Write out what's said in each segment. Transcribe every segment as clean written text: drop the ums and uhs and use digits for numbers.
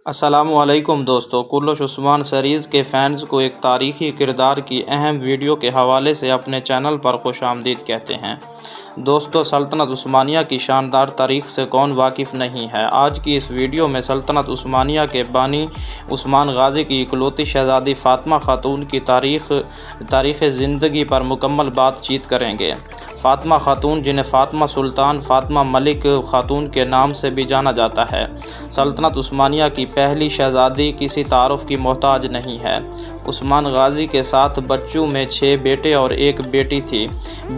السلام علیکم دوستو، کلش عثمان سیریز کے فینز کو ایک تاریخی کردار کی اہم ویڈیو کے حوالے سے اپنے چینل پر خوش آمدید کہتے ہیں۔ دوستو، سلطنت عثمانیہ کی شاندار تاریخ سے کون واقف نہیں ہے۔ آج کی اس ویڈیو میں سلطنت عثمانیہ کے بانی عثمان غازی کی اکلوتی شہزادی فاطمہ خاتون کی تاریخ زندگی پر مکمل بات چیت کریں گے۔ فاطمہ خاتون، جنہیں فاطمہ سلطان فاطمہ ملک خاتون کے نام سے بھی جانا جاتا ہے، سلطنت عثمانیہ کی پہلی شہزادی، کسی تعارف کی محتاج نہیں ہے۔ عثمان غازی کے 7 بچوں میں 6 بیٹے اور 1 بیٹی تھی۔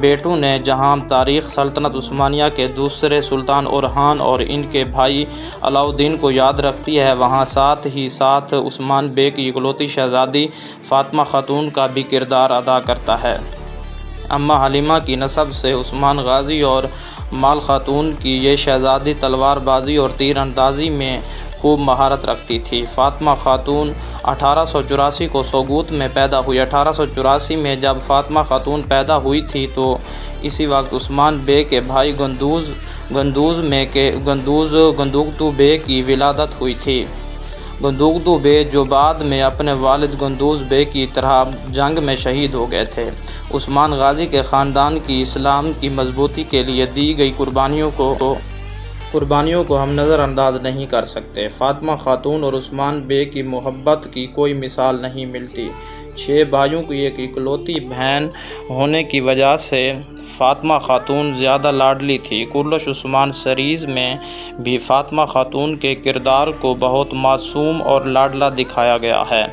بیٹوں نے جہاں تاریخ سلطنت عثمانیہ کے دوسرے سلطان اورحان اور ان کے بھائی علاؤالدین کو یاد رکھتی ہے، وہاں ساتھ ہی ساتھ عثمان بے کی اکلوتی شہزادی فاطمہ خاتون کا بھی کردار ادا کرتا ہے۔ اماں حلیمہ کی نسب سے عثمان غازی اور مال خاتون کی یہ شہزادی تلوار بازی اور تیر اندازی میں خوب مہارت رکھتی تھی۔ فاطمہ خاتون 1884 کو سوگوت میں پیدا ہوئی۔ 1884 میں جب فاطمہ خاتون پیدا ہوئی تھی تو اسی وقت عثمان بے کے بھائی گندوگدو بے کی ولادت ہوئی تھی۔ گندوگدو بے، جو بعد میں اپنے والد گندوز بے کی طرح جنگ میں شہید ہو گئے تھے، عثمان غازی کے خاندان کی اسلام کی مضبوطی کے لیے دی گئی قربانیوں کو ہم نظر انداز نہیں کر سکتے۔ فاطمہ خاتون اور عثمان بے کی محبت کی کوئی مثال نہیں ملتی۔ 6 بھائیوں کی ایک اکلوتی بہن ہونے کی وجہ سے فاطمہ خاتون زیادہ لاڈلی تھی۔ کلش عثمان سیریز میں بھی فاطمہ خاتون کے کردار کو بہت معصوم اور لاڈلا دکھایا گیا ہے۔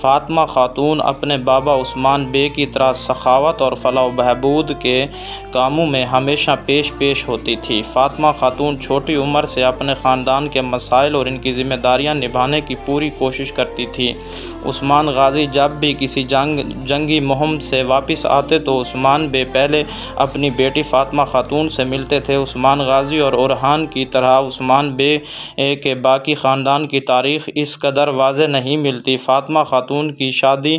فاطمہ خاتون اپنے بابا عثمان بے کی طرح سخاوت اور فلاح و بہبود کے کاموں میں ہمیشہ پیش ہوتی تھی۔ فاطمہ خاتون چھوٹی عمر سے اپنے خاندان کے مسائل اور ان کی ذمہ داریاں نبھانے کی پوری کوشش کرتی تھی۔ عثمان غازی جب بھی کسی جنگی مہم سے واپس آتے تو عثمان بے پہلے اپنی بیٹی فاطمہ خاتون سے ملتے تھے۔ عثمان غازی اور اورحان کی طرح عثمان بے کے باقی خاندان کی تاریخ اس قدر واضح نہیں ملتی۔ فاطمہ خاتون کی شادی